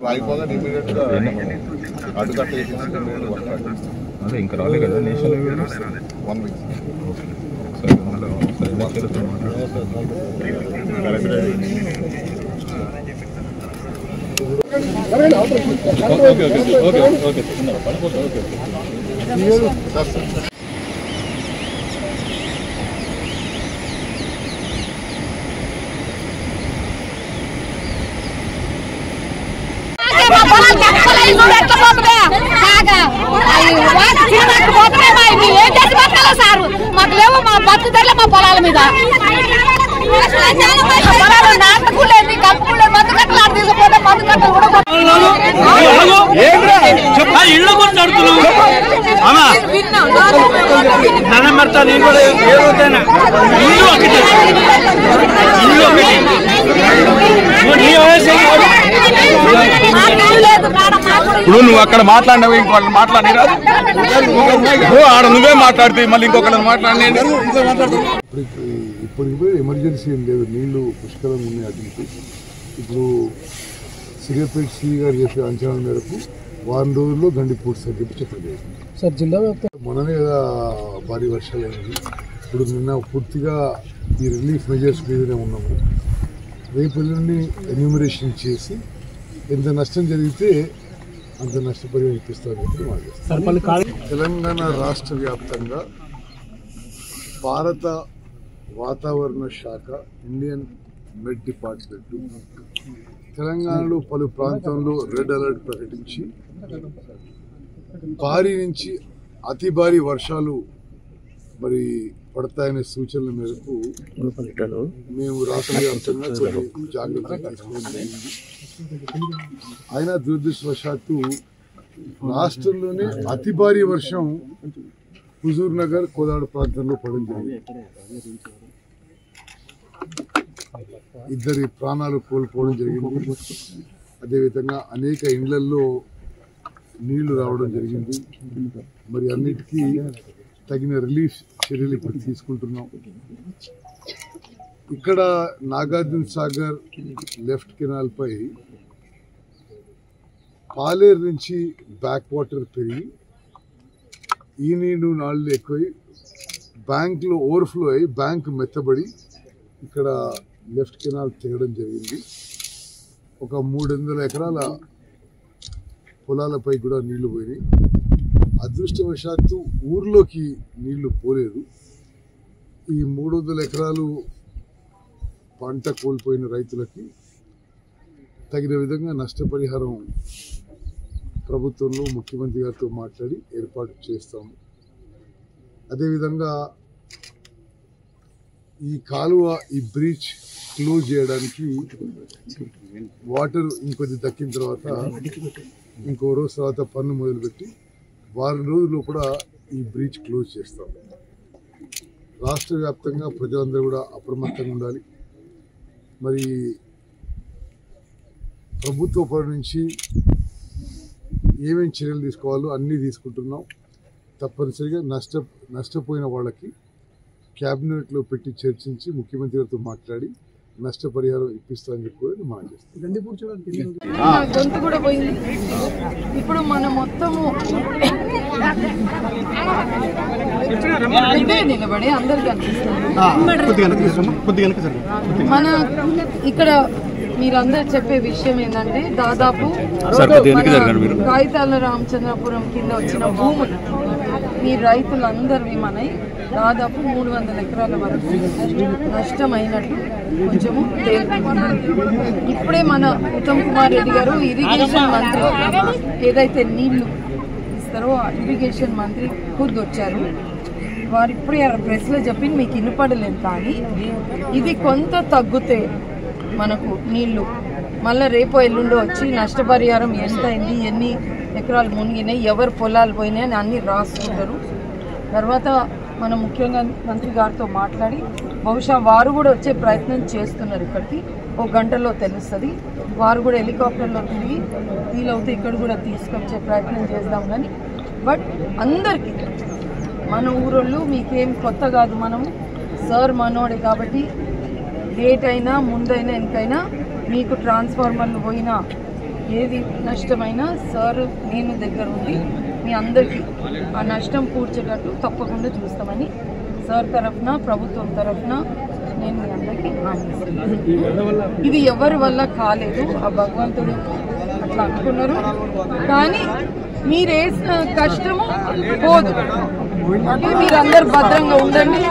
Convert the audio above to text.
అయిపోగానే ఇమీడియట్ గా అడ్డుకట్ట అదే ఇంకా రాలే కదా నేషనల్ 1 వీక్ మాకు లేవు మా బతుకుదర్లే మా పొలాల మీద నాటుకులేదు కప్పులేదు బతుకట్టలు ఆడ తీసుకుపోతే బతుకట్టలు కూడా ఇళ్ళు గురించి అడుగుతున్నావు ధనం పెడతా నేను కూడా ఏదైనా ఇల్లు ఒకటి ఇల్లు ఒకటి ఇప్పుడు నువ్వు అక్కడ మాట్లాడినావు ఇంకొకళ్ళు మాట్లాడినా ఆడ నువ్వే మాట్లాడితే మళ్ళీ ఇంకొకళ్ళని మాట్లాడి ఇప్పుడు ఎమర్జెన్సీ ఏం లేదు, నీళ్లు పుష్కలంగా ఉన్నాయి. అటు ఇప్పుడు సిరిపేట సి గారు చెప్పే అంచనా మేరకు వారం రోజుల్లో గండి పూర్తి చెప్పి చెప్పలేదు సార్. జిల్లా మొన్ననే కదా భారీ వర్షాలు అయింది. ఇప్పుడు నిన్న పూర్తిగా ఈ రిలీఫ్ మెజర్స్ మీదనే ఉన్నాము. రేపు ఎల్లుండి ఎన్యూమరేషన్ చేసి ఎంత నష్టం జరిగితే అంత నష్టపరిహారం ఇప్పిస్తామని చెప్పి మాట్లాడుతారు. తెలంగాణ రాష్ట్ర వ్యాప్తంగా భారత వాతావరణ శాఖ, ఇండియన్ మెట్ డిపార్ట్మెంట్ తెలంగాణలో పలు ప్రాంతాల్లో రెడ్ అలర్ట్ ప్రకటించి భారీ నుంచి అతి భారీ వర్షాలు మరి పడతాయనే సూచనల మేరకు మేము రాష్ట్ర వ్యాప్తంగా కొన్ని జాగ్రత్తలు తీసుకోవడం జరిగింది. అయినా దురదృష్టవశాత్తు రాష్ట్రంలోనే అతి భారీ వర్షం హుజూర్ నగర్, కోదాడ ప్రాంతంలో పడడం జరిగింది. 2 ప్రాణాలు కోల్పోవడం జరిగింది. అదేవిధంగా అనేక ఇండ్లల్లో నీళ్లు రావడం జరిగింది. మరి అన్నిటికీ తగిన రిలీఫ్ చర్యలు ఇప్పుడు తీసుకుంటున్నాం. ఇక్కడ నాగార్జున సాగర్ లెఫ్ట్ కెనాల్ పై పాలేరు నుంచి బ్యాక్ వాటర్ పెరిగి ఈ నీళ్లు నాళ్ళు ఎక్కువై బ్యాంకులో ఓవర్ఫ్లో అయ్యి బ్యాంకు మెత్తబడి ఇక్కడ లెఫ్ట్ కెనాల్ తెగడం జరిగింది. ఒక 300 ఎకరాల పొలాలపై కూడా నీళ్లు పోయినాయి. అదృష్టవశాత్తు ఊర్లోకి నీళ్లు పోలేదు. ఈ 300 ఎకరాలు పంట కోల్పోయిన రైతులకి తగిన విధంగా నష్టపరిహారం ప్రభుత్వంలో ముఖ్యమంత్రి గారితో మాట్లాడి ఏర్పాటు చేస్తాము. అదేవిధంగా ఈ కాలువ, ఈ బ్రీచ్ క్లోజ్ చేయడానికి వాటర్ ఇంకొద్ది దక్కిన తర్వాత ఇంకో రోజు తర్వాత పన్ను మొదలుపెట్టి వారం రోజుల్లో కూడా ఈ బ్రీచ్ క్లోజ్ చేస్తాం. రాష్ట్ర వ్యాప్తంగా ప్రజలందరూ కూడా అప్రమత్తంగా ఉండాలి. మరి ప్రభుత్వ పరం నుంచి ఏమేమి చర్యలు తీసుకోవాలో అన్నీ తీసుకుంటున్నాం. తప్పనిసరిగా నష్టపోయిన వాళ్ళకి క్యాబినెట్లో పెట్టి చర్చించి ముఖ్యమంత్రి గారితో మాట్లాడి నష్టపరిహారం ఇప్పిస్తామని చెప్పి కూడా మనం చేస్తాం. గొంతు కూడా పోయింది. ఇప్పుడు మనం మొత్తము నిలబడి అందరికి మన ఇక్కడ మీరందరూ చెప్పే విషయం ఏంటంటే దాదాపు కాగితాల రామచంద్రపురం కింద వచ్చిన భూములు మీ రైతులందరివి మనై దాదాపు 300 ఎకరాల వరకు నష్టమైనట్టు కొంచెము ఇప్పుడే మన ఉత్తమ్ కుమార్ రెడ్డి గారు ఇరిగేషన్ మంత్రి ఏదైతే నీళ్లు ఇస్తారో ఇరిగేషన్ మంత్రి ఖుద్ వచ్చారు. వారు ఇప్పుడే ప్రెస్లో చెప్పింది మీకు వినపడలేదు. కానీ ఇది కొంత తగ్గితే మనకు నీళ్లు మళ్ళీ రేపో ఎల్లుండో వచ్చి నష్టపరిహారం ఎంత అయింది, ఎన్ని ఎకరాలు మునిగినాయి, ఎవరు పొలాలు పోయినాయి అని అన్నీ రాసుకుంటారు. తర్వాత మన ముఖ్యంగా మంత్రి గారితో మాట్లాడి బహుశా వారు కూడా వచ్చే ప్రయత్నం చేస్తున్నారు. ఇక్కడికి ఒక గంటలో తెలుస్తుంది. వారు కూడా హెలికాప్టర్లో తిరిగి వీలవుతే ఇక్కడ కూడా తీసుకొచ్చే ప్రయత్నం చేద్దాం. కానీ బట్ అందరికీ మన ఊరోళ్ళు మీకేం కొత్త కాదు. మనం సార్ మనోడే కాబట్టి డేట్ అయినా ముందైనా వెనకైనా మీకు ట్రాన్స్ఫార్మర్లు పోయినా ఏది నష్టమైనా సార్ నేను దగ్గర ఉండి మీ అందరికీ ఆ నష్టం పూడ్చేటట్టు తప్పకుండా చూస్తామని సార్ తరఫున ప్రభుత్వం తరఫున నేను మీ అందరికీ హామీ ఇస్తున్నాను. ఇది ఎవరి వల్ల కాలేదు, ఆ భగవంతుడు అట్లా అనుకున్నారు. కానీ మీరు వేసిన కష్టము పోదు. మీరందరూ భద్రంగా ఉండండి.